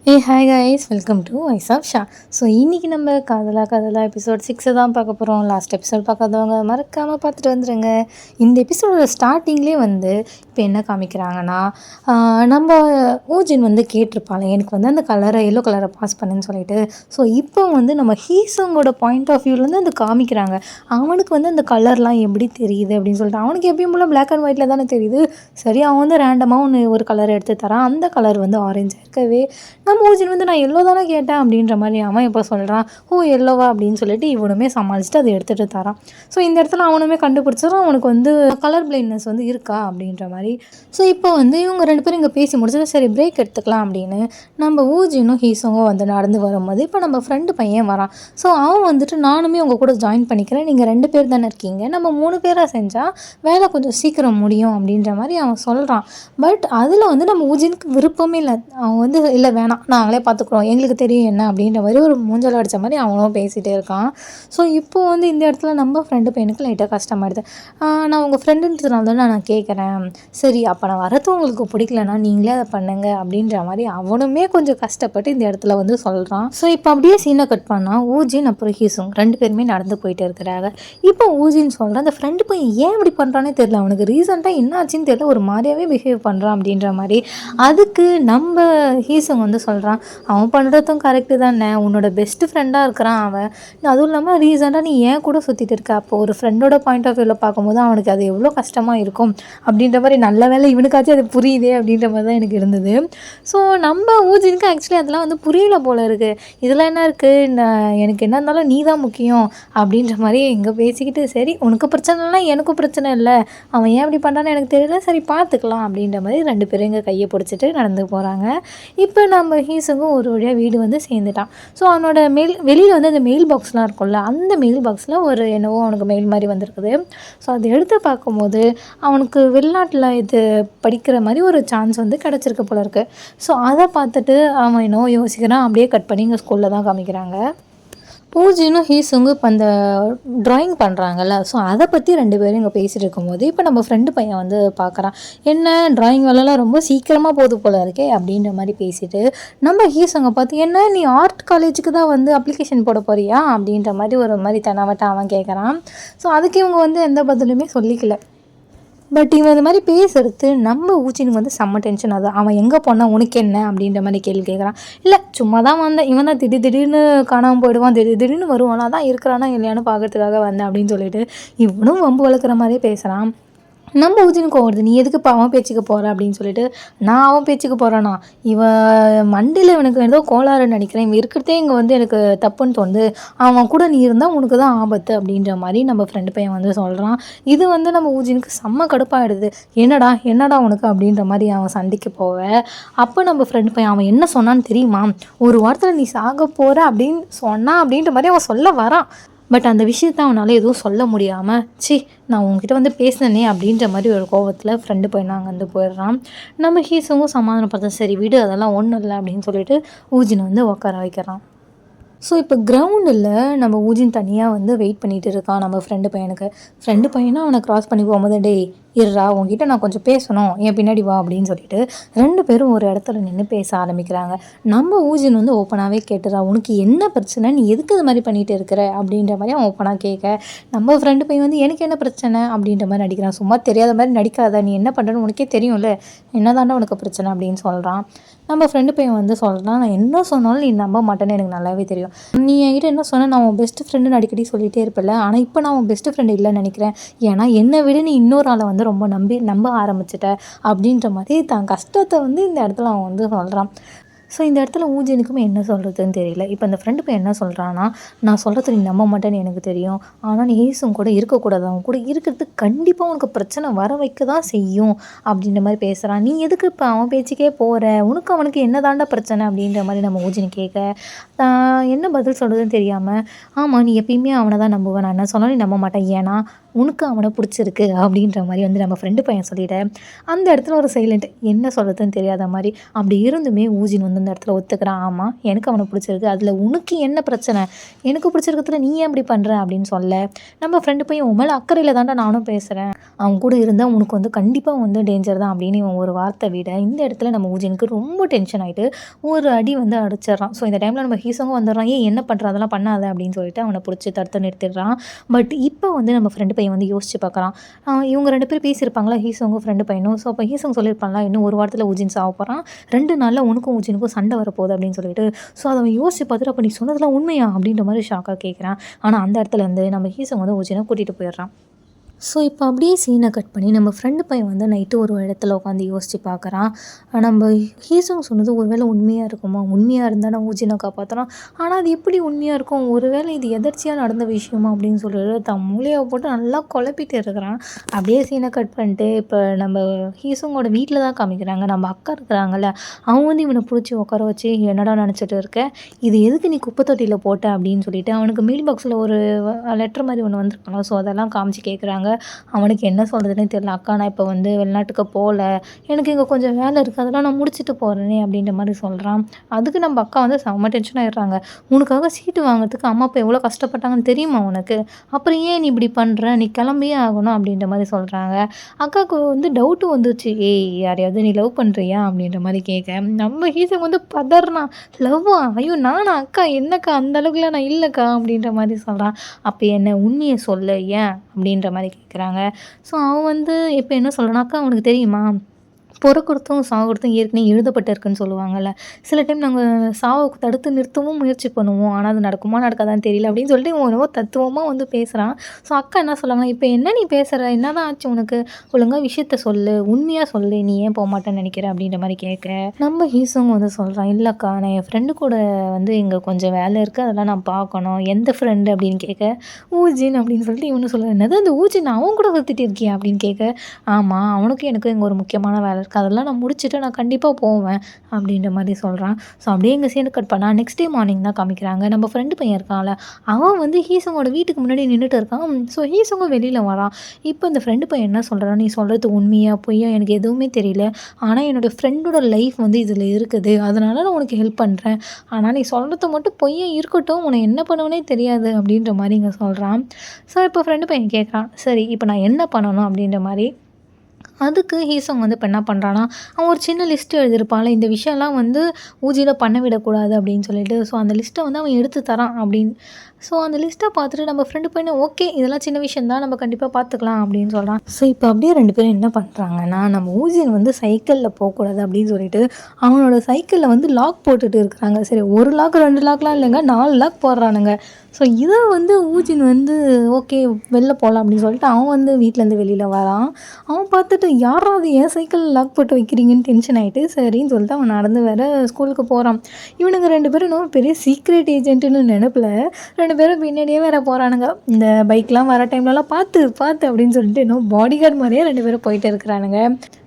Hi guys, welcome to voice of Sha. So இன்றைக்கி நம்ம காதலா எபிசோட் 6 தான் பார்க்க போகிறோம். லாஸ்ட் எபிசோட் பார்க்காதவங்க மறக்காமல் பார்த்துட்டு வந்துடுங்க. இந்த எபிசோடோட ஸ்டார்டிங்லேயே வந்து இப்போ என்ன காமிக்கிறாங்கன்னா, நம்ம ஊஜின் வந்து கேட்டிருப்பாள் எனக்கு வந்து அந்த கலரை எல்லோ கலரை பாஸ் பண்ணுன்னு சொல்லிட்டு. ஸோ இப்போ வந்து நம்ம ஹீசங்கோட பாயிண்ட் ஆஃப் வியூலேருந்து அது காமிக்கிறாங்க. அவனுக்கு வந்து அந்த கலர்லாம் எப்படி தெரியுது அப்படின்னு சொல்லிட்டு, அவனுக்கு எப்பயும் போல் பிளாக் அண்ட் ஒயிட்டில் தானே தெரியுது. சரி, அவன் வந்து ரேண்டமாக ஒரு கலர் எடுத்து தரான். அந்த கலர் வந்து ஆரஞ்சாக இருக்கவே நம்ம ஊஜின் வந்து நான் எல்லோ தானே கேட்டேன் அப்படின்ற மாதிரி அவன் இப்போ சொல்கிறான். எல்லோவா அப்படின்னு சொல்லிட்டு இவனுமே சமாளிச்சுட்டு அதை எடுத்துகிட்டு தரான். ஸோ இந்த இடத்துல அவனுமே கண்டுபிடிச்சாலும் அவனுக்கு வந்து கலர் பிளைண்ட்னஸ் வந்து இருக்கா அப்படின்ற மாதிரி. ஸோ இப்போ வந்து இவங்க ரெண்டு பேரும் இங்கே பேசி முடிச்சுட்டு சரி பிரேக் எடுத்துக்கலாம் அப்படின்னு நம்ம ஊஜினும் ஹீசோங்கும் வந்து நடந்து வரும்போது இப்போ நம்ம ஃப்ரெண்டு பையன் வரான். ஸோ அவன் வந்துட்டு நானுமே உங்கள் கூட ஜாயின் பண்ணிக்கிறேன், நீங்கள் 2 பேர் தானே இருக்கீங்க, நம்ம 3 பேராக செஞ்சால் வேலை கொஞ்சம் சீக்கிரம் முடியும் அப்படின்ற மாதிரி அவன் சொல்கிறான். பட் அதில் வந்து நம்ம ஊஜினுக்கு விருப்பமே இல்லை. அவன் வந்து இல்லை வேணாம், நாங்களே பார்த்துக்குறோம், எங்களுக்கு தெரியும் என்ன அப்படின்ற மாதிரி ஒரு மூஞ்சல் அடித்த மாதிரி அவனும் பேசிகிட்டே இருக்கான். ஸோ இப்போது வந்து இந்த இடத்துல நம்ம ஃப்ரெண்டு பையனுக்கு லைட்டாக கஷ்டமாயிடுது. நான் உங்கள் ஃப்ரெண்டுன்றதுனால தான் நான் கேட்குறேன், சரி அப்போ நான் வரது உங்களுக்கு பிடிக்கலன்னா நீங்களே அதை பண்ணுங்க அப்படின்ற மாதிரி அவனுமே கொஞ்சம் கஷ்டப்பட்டு இந்த இடத்துல வந்து சொல்கிறான். ஸோ இப்போ அப்படியே சீனை கட் பண்ணால் ஊஜின் அப்புறம் ஹீசுங் 2 பேருமே நடந்து போயிட்டு இருக்கிறாங்க. இப்போ ஊஜின் சொல்கிறான், அந்த ஃப்ரெண்டு பையன் ஏன் இப்படி பண்ணுறானே தெரியல, அவனுக்கு ரீசெண்டாக என்ன ஆச்சுன்னு தெரியல, ஒரு மாதிரியாகவே பிஹேவ் பண்ணுறான் அப்படின்ற மாதிரி. அதுக்கு நம்ம ஹீசுங் வந்து சொல்கிறான், அவன் பண்ணுறதும் கரெக்டு தானே, உன்னோட பெஸ்ட்டு ஃப்ரெண்டாக இருக்கிறான் அவன், அதுவும் இல்லாமல் ரீசெண்டாக நீ ஏன் கூட சுற்றிட்டு இருக்க, அப்போ ஒரு ஃப்ரெண்டோட பாயிண்ட் ஆஃப் வியூவில் பார்க்கும்போது அவனுக்கு அது எவ்வளோ கஷ்டமாக இருக்கும் அப்படின்ற மாதிரி. நல்ல வேலை இவனுக்காச்சும் அது புரியுதே அப்படின்ற மாதிரி தான் எனக்கு இருந்தது. ஸோ நம்ம ஊஜினுக்கு ஆக்சுவலி அதெல்லாம் வந்து புரியல போல இருக்குது. இதில் என்ன இருக்குது, எனக்கு என்ன இருந்தாலும் நீ தான் முக்கியம் அப்படின்ற மாதிரி இங்கே பேசிக்கிட்டு, சரி உனக்கு பிரச்சனைனா எனக்கும் பிரச்சனை இல்லை, அவன் ஏன் அப்படி பண்ணுறான்னு எனக்கு தெரியல, சரி பார்த்துக்கலாம் அப்படின்ற மாதிரி 2 பேரும் இங்கே கையை பிடிச்சிட்டு நடந்து போகிறாங்க. இப்போ நம்ம ஹீசுங்கும் ஒரு வழியாக வீடு வந்து சேர்ந்துட்டான். ஸோ அவனோட வெளியில் வந்து அந்த மெயில் பாக்ஸ்லாம் இருக்கும்ல, அந்த மெயில் பாக்ஸில் ஒரு என்னவோ அவனுக்கு மெயில் மாதிரி வந்திருக்குது. ஸோ அதை எடுத்து பார்க்கும்போது அவனுக்கு வெளிநாட்டில் இது படிக்கிற மாதிரி ஒரு சான்ஸ் வந்து கிடச்சிருக்கு போல இருக்குது. ஸோ அதை பார்த்துட்டு அவன் என்னவோ யோசிக்கிறான். அப்படியே கட் பண்ணி இங்கே ஸ்கூலில் தான் காமிக்கிறாங்க. ஊஜினும் ஹீசுங்கும் இப்போ அந்த ட்ராயிங் பண்ணுறாங்கல்ல, ஸோ அதை பற்றி 2 பேரும் இங்கே பேசிகிட்டு இருக்கும்போது இப்போ நம்ம ஃப்ரெண்டு பையன் வந்து பார்க்குறான். என்ன ட்ராயிங் வேலைலாம் ரொம்ப சீக்கிரமாக போகுது போல இருக்கே அப்படின்ற மாதிரி பேசிட்டு நம்ம ஹீசுங்க பார்த்து, என்ன நீ ஆர்ட் காலேஜுக்கு தான் வந்து அப்ளிகேஷன் போட போறியா அப்படின்ற மாதிரி ஒரு மாதிரி தெனாவட்ட அவன் கேட்குறான். ஸோ அதுக்கு இவங்க வந்து எந்த பதிலுமே சொல்லிக்கல. பட் இவன் இந்த மாதிரி பேசுறது நம்ம ஊஜினுக்கு வந்து செம்ம டென்ஷன் ஆகுது. அவன் எங்கே போனால் உனக்கு என்ன அப்படின்ற மாதிரி கேள்வி கேட்குறான். இல்லை சும்மா தான் வந்தேன், இவன் தான் திடீர்னு காணாமல் போயிடுவான், திடீர்னு வருவானா, தான் இருக்கிறானா இல்லையானு பார்க்கறதுக்காக வந்தேன் அப்படின்னு சொல்லிட்டு இவனும் வம்பு வளர்க்குற மாதிரியே பேசுகிறான். நம்ம ஊஜினுக்கு வருது, நீ எதுக்கு இப்போ அவன் பேச்சுக்கு போகிற அப்படின்னு சொல்லிட்டு. நான் அவன் பேச்சுக்கு போகிறேன்னா, இவன் மண்டியில் இவனுக்கு ஏதோ கோளாறுன்னு நினைக்கிறேன், இவன் இருக்கிறதே இங்கே வந்து எனக்கு தப்புன்னு தோணுது, அவன் கூட நீ இருந்தால் உனக்கு தான் ஆபத்து அப்படின்ற மாதிரி நம்ம ஃப்ரெண்டு பையன் வந்து சொல்கிறான். இது வந்து நம்ம ஊஜினுக்கு செம்ம கடுப்பாகிடுது. என்னடா உனக்கு அப்படின்ற மாதிரி அவன் சண்டைக்கு போவேன். அப்போ நம்ம ஃப்ரெண்டு பையன் அவன் என்ன சொன்னான்னு தெரியுமா, ஒரு வாரத்தில் நீ சாக போகிற அப்படின்னு சொன்னான் அப்படின்ற மாதிரி அவன் சொல்ல வரான். பட் அந்த விஷயத்த அவனால் எதுவும் சொல்ல முடியாமல், நான் உங்ககிட்ட வந்து பேசினேனே அப்படின்ற மாதிரி ஒரு கோவத்தில் ஃப்ரெண்டு பையன் அங்கே வந்து போயிடுறான். நம்ம ஹீசுங்கும் சமாதானப்படுத்த, சரி விடு அதெல்லாம் ஒன்றும் இல்லை அப்படின்னு சொல்லிட்டு ஊஜினை வந்து உட்கார வைக்கிறான். ஸோ இப்போ கிரவுண்டில் நம்ம ஊஜின் தனியாக வந்து வெயிட் பண்ணிகிட்டு இருக்கான் நம்ம ஃப்ரெண்டு பையனா அவனை க்ராஸ் பண்ணி போகும்போது, டேய் இருடா உங்ககிட்ட நான் கொஞ்சம் பேசணும், என் பின்னாடி வா அப்படின்னு சொல்லிட்டு 2 பேரும் ஒரு இடத்துல நின்று பேச ஆரம்பிக்கிறாங்க. நம்ம ஊஜின் வந்து ஓப்பனாகவே கேட்டுறா, உனக்கு என்ன பிரச்சனை, நீ எதுக்கு இது மாதிரி பண்ணிகிட்டு இருக்கிற அப்படின்ற மாதிரி அவன் ஓப்பனாக கேட்க, நம்ம ஃப்ரெண்டு பையன் வந்து எனக்கு என்ன பிரச்சனை அப்படின்ற மாதிரி நடிக்கிறான். சும்மா தெரியாத மாதிரி நடிக்காத, நீ என்ன பண்ணுறன்னு உனக்கே தெரியும்ல, என்ன தாண்டா உனக்கு பிரச்சனை அப்படின்னு சொல்கிறான். நம்ம ஃப்ரெண்டு பையன் வந்து சொல்கிறான், நான் என்ன சொன்னாலும் நீ நம்ப மாட்டேன்னு எனக்கு நல்லாவே தெரியும், நீ என்கிட்ட என்ன சொன்ன, நான் உன் பெஸ்ட் ஃப்ரெண்டுன்னு அடிக்கடி சொல்லிகிட்டே இருப்பில்ல, ஆனால் இப்போ நான் உன் பெஸ்ட் ஃப்ரெண்டு இல்லைன்னு நினைக்கிறேன், ஏன்னா என்னை விட நீ இன்னொரு ஆளை வந்து ரொம்ப நம்ப ஆரம்பிச்சிட்ட அப்படின்ற மாதிரி தான் கஷ்டத்தை வந்து இந்த இடத்துல அவன் வந்து சொல்கிறான். ஸோ இந்த இடத்துல ஊஜினுக்குமே என்ன சொல்கிறதுன்னு தெரியல. இப்போ அந்த ஃப்ரெண்டு பையன் என்ன சொல்கிறான்னா, நான் சொல்கிறது நீ நம்ப மாட்டேன்னு எனக்கு தெரியும், ஆனால் நீ ஹீசும் கூட இருக்கக்கூடாது, அவன் கூட இருக்கிறது கண்டிப்பாக உனக்கு பிரச்சனை வர வைக்க தான் செய்யும் அப்படின்ற மாதிரி பேசுகிறான். நீ எதுக்கு இப்போ அவன் பேச்சுக்கே போகிற, அவனுக்கு என்ன தாண்டா பிரச்சனை அப்படின்ற மாதிரி நம்ம ஊஜினு கேட்க, என்ன பதில் சொல்கிறதுன்னு தெரியாமல், ஆமாம் நீ எப்பயுமே அவனை தான் நம்புவேன், நான் என்ன சொன்னாலும் நீ நம்ப மாட்டேன், ஏன்னா உனக்கு அவனை பிடிச்சிருக்கு அப்படின்ற மாதிரி வந்து நம்ம ஃப்ரெண்டு பையன் சொல்லிவிட அந்த இடத்துல ஒரு சைலண்ட், என்ன சொல்கிறதுன்னு தெரியாத மாதிரி. அப்படி இருந்துமே ஊஜின் வந்து அந்த இடத்துல ஒத்துக்கிறான். ஆமாம், எனக்கு அவனை பிடிச்சிருக்கு, அதில் உனக்கு என்ன பிரச்சனை, எனக்கு பிடிச்சிருக்கிறதுல நீ ஏன் இப்படி பண்ணுற அப்படின்னு சொல்ல நம்ம ஃப்ரெண்டு பையன் உன் மேலே அக்கறையில் தாண்டா நானும் பேசுகிறேன், அவன் கூட இருந்தால் உனக்கு வந்து கண்டிப்பாக வந்து டேஞ்சர் தான் அப்படின்னு இவன் ஒரு வார்த்தை விட இந்த இடத்துல நம்ம ஊஜினுக்கு ரொம்ப டென்ஷன் ஆகிட்டு ஒரு அடி வந்து அடிச்சிடறான். ஸோ இந்த டைமில் நம்ம ஹீசோங்க வந்துடுறான். ஏன் என்ன பண்ணுற, அதெல்லாம் பண்ணாத அப்படின்னு சொல்லிட்டு அவனை பிடிச்சி தடுத்து நிறுத்திடுறான். பட் இப்போ வந்து நம்ம ஃப்ரெண்டு பையன் வந்து யோசிச்சு பார்க்குறான். இவங்க 2 பேரும் பேசியிருப்பாங்களா, ஹீசோங்க ஃப்ரெண்டு பையனும். ஸோ அப்போ ஹீசோங்க சொல்லியிருப்பாங்களா, இன்னும் ஒரு வாரத்தில் ஊஜின் சாவ போகிறான், 2 நாளில் உனக்கும் ஊஜினுக்கும் சண்டை வரப்போகுது அப்படின்னு சொல்லிட்டு. ஸோ அதை அவன் யோசிச்சு பார்த்துட்டு, அப்போ நீ சொன்னதெல்லாம் உண்மையா அப்படின்ற மாதிரி ஷாக்காக கேட்குறான். ஆனால் அந்த இடத்துல வந்து நம்ம ஹீசோங்க வந்து ஊஜினை கூட்டிகிட்டு போயிடுறான். ஸோ இப்போ அப்படியே சீனை கட் பண்ணி நம்ம ஃப்ரெண்டு பையன் வந்து நைட்டு ஒரு இடத்துல உட்காந்து யோசித்து பார்க்குறான். நம்ம ஹீசோங் சொன்னது ஒரு வேளை உண்மையாக இருக்குமா, உண்மையாக இருந்தால் நான் ஊஜினை காப்பாற்றுறான், ஆனால் அது எப்படி உண்மையாக இருக்கும், ஒரு வேளை இது எதர்ச்சியாக நடந்த விஷயமா அப்படின்னு சொல்லிட்டு தன் மூளையை போட்டு நல்லா குழப்பிட்டு இருக்கிறான். அப்படியே சீனை கட் பண்ணிட்டு இப்போ நம்ம ஹீசோங்கோட வீட்டில் தான் காமிக்கிறாங்க. நம்ம அக்கா இருக்கிறாங்கல்ல, அவங்க வந்து இவனை பிடிச்சி உட்கார வச்சு, என்னடா நினச்சிட்டு இருக்க, இது எதுக்கு நீ குப்பை தொட்டியில் போட்ட அப்படின்னு சொல்லிட்டு அவனுக்கு மெயில் பாக்ஸில் ஒரு லெட்டர் மாதிரி ஒன்று வந்திருக்காங்க. ஸோ அதெல்லாம் காமிச்சு கேட்குறாங்க. அவனுக்கு என்ன சொல்கிறதுனே தெரியல. அக்கா, நான் இப்போ வந்து வெளிநாட்டுக்கு போகல, எனக்கு இங்கே கொஞ்சம் வேலை இருக்குது, அதெல்லாம் நான் முடிச்சுட்டு போகிறேனே அப்படின்ற மாதிரி சொல்கிறான். அதுக்கு நம்ம அக்கா வந்து செம்ம டென்ஷன் ஆகிடுறாங்க. உனக்காக சீட்டு வாங்குறதுக்கு அம்மா அப்பா எவ்வளோ கஷ்டப்பட்டாங்கன்னு தெரியுமா உனக்கு, அப்புறம் ஏன் நீ இப்படி பண்ணுற, நீ கிளம்பியே ஆகணும் அப்படின்ற மாதிரி சொல்கிறாங்க. அக்காவுக்கு வந்து டவுட்டு வந்துச்சு, ஏய் யாரையாவது நீ லவ் பண்ணுறியா அப்படின்ற மாதிரி கேட்க நம்ம ஹீசோங்க வந்து பதறான். லவ்வா, ஐயோ நானா, அக்கா என்னக்கா அந்த அளவுக்குலாம் நான் இல்லைக்கா அப்படின்ற மாதிரி சொல்கிறான். அப்போ என்ன உண்மையை சொல்ல ஏன் அப்படின்ற மாதிரி கேட்குறாங்க. ஸோ அவன் வந்து இப்போ என்ன சொல்கிறானாக்கா, அவனுக்கு தெரியுமா பொறுக்கிறதும் சாகுறதும் ஏற்கனவே எழுதப்பட்டிருக்குன்னு சொல்லுவாங்கள்ல, சில டைம் நாங்கள் சாவை தடுத்து நிறுத்தவும் முயற்சி பண்ணுவோம், ஆனால் அது நடக்குமா நடக்காதான்னு தெரியல அப்படின்னு சொல்லிட்டு இவன் என்னவோ தத்துவமாக வந்து பேசுகிறான். ஸோ அக்கா என்ன சொல்லுவாங்கன்னா, இப்போ என்ன நீ பேசுகிற, என்ன தான் ஆச்சு உனக்கு, ஒழுங்காக விஷயத்த சொல்லு, உண்மையாக சொல்லு, நீ ஏன் போக மாட்டேன்னு நினைக்கிற அப்படின்ற மாதிரி கேட்க நம்ம ஹீசோங்க வந்து சொல்கிறான், இல்லைக்கா நான் என் ஃப்ரெண்டு கூட வந்து இங்கே கொஞ்சம் வேலை இருக்குது, அதெல்லாம் நான் பார்க்கணும். எந்த ஃப்ரெண்டு அப்படின்னு கேட்க ஊஜின் அப்படின்னு சொல்லிட்டு இவனு சொல்லுவேன். என்னது அந்த ஊஜின், அவன் கூட சுற்றிட்டு இருக்கியா அப்படின்னு கேட்க ஆமாம், அவனுக்கும் எனக்கு இங்கே ஒரு முக்கியமான வேலை இருக்குது, அதெல்லாம் நான் முடிச்சுட்டு நான் கண்டிப்பாக போவேன் அப்படின்ற மாதிரி சொல்கிறான். ஸோ அப்படியே எங்கள் சீனை கட் பண்ணால் நெக்ஸ்ட் டே மார்னிங் தான் காமிக்கிறாங்க. நம்ம ஃப்ரெண்டு பையன் இருக்கான்ல, அவன் வந்து ஹீசோங்கோட வீட்டுக்கு முன்னாடி நின்றுட்டு இருக்கான். ஸோ ஹீசோங்க வெளியில் வரான். இப்போ இந்த ஃப்ரெண்டு பையன் என்ன சொல்கிறான், நீ சொல்கிறது உண்மையாக பொய்யா எனக்கு எதுவுமே தெரியல, ஆனால் என்னோடய ஃப்ரெண்டோட லைஃப் வந்து இதில் இருக்குது, அதனால நான் உனக்கு ஹெல்ப் பண்ணுறேன், ஆனால் நீ சொல்கிறது மட்டும் பொய்யா இருக்கட்டும், உனக்கு என்ன பண்ணுவனே தெரியாது அப்படின்ற மாதிரி இங்கே சொல்கிறான். ஸோ இப்போ ஃப்ரெண்டு பையன் கேட்குறான், சரி இப்போ நான் என்ன பண்ணணும் அப்படின்ற மாதிரி. அதுக்கு ஹீசோங் வந்து இப்போ என்ன பண்ணுறான்னா, அவன் ஒரு சின்ன லிஸ்ட்டு எழுதியிருப்பான்ல, இந்த விஷயம்லாம் வந்து ஊஜியில் பண்ண விடக்கூடாது அப்படின்னு சொல்லிட்டு. ஸோ அந்த லிஸ்ட்டை வந்து அவன் எடுத்து தரான் அப்படின்னு. ஸோ அந்த லிஸ்ட்டை பார்த்துட்டு நம்ம ஃப்ரெண்டு பையனை ஓகே இதெல்லாம் சின்ன விஷயம் தான், நம்ம கண்டிப்பாக பார்த்துக்கலாம் அப்படின்னு சொல்கிறான். ஸோ இப்போ அப்படியே 2 பேரும் என்ன பண்ணுறாங்கன்னா, நம்ம ஊஜின் வந்து சைக்கிளில் போகக்கூடாது அப்படின்னு சொல்லிட்டு அவனோட சைக்கிளில் வந்து லாக் போட்டுட்டு இருக்கிறாங்க. சரி, 1 லாக் 2 லாக்லாம் இல்லைங்க, 4 லாக் போடுறானுங்க. ஸோ இதை வந்து ஊஜின் வந்து ஓகே வெளில போகலாம் அப்படின்னு சொல்லிட்டு அவன் வந்து வீட்டிலேருந்து வெளியில் வரான். அவன் பார்த்துட்டு யாராவது என் சைக்கிள் லாக் போட்டு வைக்கிறீங்கன்னு டென்ஷன் ஆகிட்டு சரின்னு சொல்லிட்டு அவன் நடந்து வேறு ஸ்கூலுக்கு போகிறான். இவனுங்க 2 பேரும் இன்னும் பெரிய சீக்ரெட் ஏஜென்ட்டுன்னு நினைப்பில் 2 பேரும் பின்னாடியே வேறு போகிறானுங்க. இந்த பைக்லாம் வர டைம்லலாம் பார்த்து பார்த்து அப்படின்னு சொல்லிட்டு இன்னும் பாடி கார்டு மாதிரியே 2 பேரும் போயிட்டு இருக்கிறானுங்க.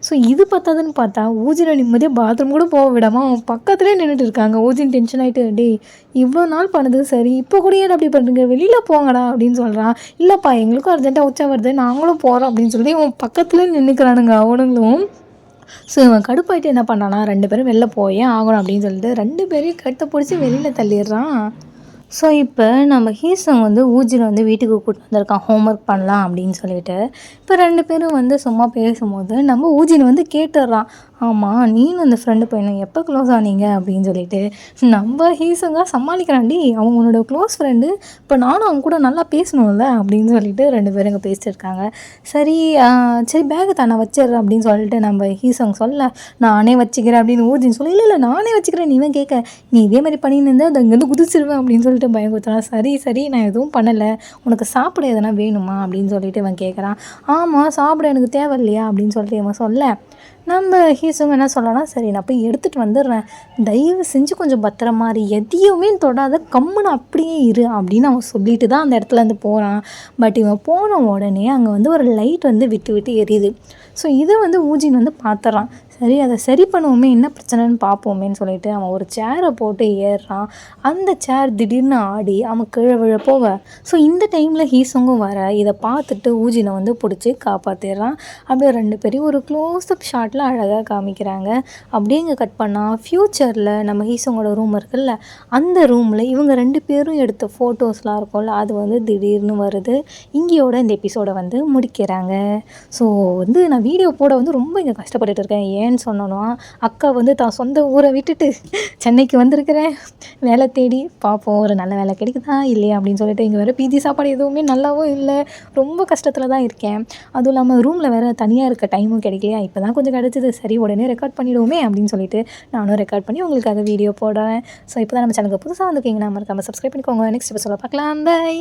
ஸோ இது பார்த்தாதுன்னு பார்த்தா ஊஜினை நிம்மதியாக பாத்ரூம் கூட போக விடாமல் அவன் பக்கத்துலேயே நின்றுட்டு இருக்காங்க. ஊஜின் டென்ஷன் ஆகிட்டு, டே இவ்வளோ நாள் பண்ணது சரி, இப்போ கூட ஏன் அப்படி பண்ணுறீங்க, வெளியில் போங்கடா அப்படின்னு சொல்கிறான். இல்லைப்பா எங்களுக்கும் அர்ஜென்ட்டாக உச்சா வருது, நாங்களும் போகிறோம் அப்படின்னு சொல்லி இவன் பக்கத்துலேயே நின்றுக்கிறானுங்க அவனுங்களும். ஸோ இவன் கடுப்பாயிட்டு என்ன பண்ணானா, 2 பேரும் வெளில போயே ஆகணும் அப்படின்னு சொல்லிட்டு 2 பேரையும் கட்டை பிடிச்சி வெளியில் தள்ளிடுறான். ஸோ இப்போ நம்ம ஹீசோங் வந்து ஊஜினை வந்து வீட்டுக்கு கூப்பிட்டு வந்திருக்கான் ஹோம்ஒர்க் பண்ணலாம் அப்படின்னு சொல்லிட்டு. இப்போ 2 பேரும் வந்து சும்மா பேசும்போது நம்ம ஊஜினை வந்து கேட்டுடுறான், ஆமாம் நீனும் அந்த ஃப்ரெண்டு பையனும் எப்போ க்ளோஸ் ஆனீங்க அப்படின்னு சொல்லிட்டு. நம்ம ஹீசோங்க சமாளிக்கிறான்டி, அவன் உன்னோட க்ளோஸ் ஃப்ரெண்டு, இப்போ நானும் அவன் கூட நல்லா பேசணும்ல அப்படின்னு சொல்லிட்டு 2 பேரும் இங்கே பேசிட்டு இருக்காங்க. சரி சரி பேகு தான் நான் வச்சிடுறேன் அப்படின்னு சொல்லிட்டு நம்ம ஹீசோங் சொல்ல, நானே வச்சுக்கிறேன் அப்படின்னு ஊஜின் சொல்லி, இல்லை நானே வச்சுக்கிறேன், நீ கேட்க நீ இதே மாதிரி பண்ணின்னு இருந்தால் அதை இங்கேருந்து குதிச்சிருவேன் அப்படின்னு சொல்லிட்டு பயம் கொடுத்தான். சரி சரி நான் எதுவும் பண்ணலை, உனக்கு சாப்பிட எதனா வேணுமா அப்படின்னு சொல்லிட்டு இவன் கேட்குறான். ஆமாம் சாப்பிட எனக்கு தேவை இல்லையா அப்படின்னு சொல்லிட்டு இவன் சொல்ல நம்ம ஹீசோங்க என்ன சொல்லனா, சரி நான் போய் எடுத்துகிட்டு வந்துடுறேன், தயவு செஞ்சு கொஞ்சம் பத்திரமா இரு, எதையுமே தொடாத, கம்முன்னு அப்படியே இரு அப்படின்னு அவன் சொல்லிட்டு தான் அந்த இடத்துலேருந்து போகிறான். பட் இவன் போன உடனே அங்கே வந்து ஒரு லைட் வந்து விட்டு விட்டு எரியுது. ஸோ இதை வந்து ஊஜின் வந்து பார்த்துறான். சரி அதை சரி பண்ணுவோமே, என்ன பிரச்சனைன்னு பார்ப்போமேன்னு சொல்லிட்டு அவன் ஒரு சேரை போட்டு ஏறுறான். அந்த சேர் திடீர்னு ஆடி அவன் கீழே விழ போவ. ஸோ இந்த டைமில் ஹீசோங்கும் வர இதை பார்த்துட்டு ஊஜினை வந்து பிடிச்சி காப்பாற்றிடுறான். அப்படியே 2 பேரையும் ஒரு க்ளோஸ்அப் ஷாட்டில் அழகாக காமிக்கிறாங்க. அப்படியே இங்கே கட் பண்ணால் ஃப்யூச்சரில் நம்ம ஹீசோங்கோட ரூம் இருக்குல்ல, அந்த ரூமில் இவங்க 2 பேரும் எடுத்த ஃபோட்டோஸ்லாம் இருக்கும்ல, அது வந்து திடீர்னு வருது. இங்கேயோட இந்த எபிசோடை வந்து முடிக்கிறாங்க. ஸோ வந்து நான் வீடியோ போட வந்து ரொம்ப இங்கே கஷ்டப்பட்டுட்டு இருக்கேன். ஏன்னு சொன்னோன்னா, அக்கா வந்து தான் சொந்த ஊரை விட்டுட்டு சென்னைக்கு வந்திருக்கிறேன் வேலை தேடி. பார்ப்போம் ஒரு நல்ல வேலை கிடைக்குதா இல்லையா அப்படின்னு சொல்லிட்டு. இங்கே வேறு பிஜி சாப்பாடு எதுவுமே நல்லாவும் இல்லை. ரொம்ப கஷ்டத்தில் தான் இருக்கேன். அதுவும் இல்லாமல் ரூமில் வேறு தனியாக இருக்க டைமும் கிடைக்கலையா. இப்போ தான் கொஞ்சம் கிடச்சிது. சரி உடனே ரெக்கார்ட் பண்ணிவிடுவோமே அப்படின்னு சொல்லிட்டு நானும் ரெக்கார்ட் பண்ணி உங்களுக்காக வீடியோ போடுறேன். ஸோ இப்போ தான் நம்ம சேனலுக்கு புதுசாக வந்திருக்கீங்கன்னா மறக்காமல் சப்ஸ்கிரைப் பண்ணிக்கோங்க. நெக்ஸ்ட் எபிசோட பார்க்கலாம். பை.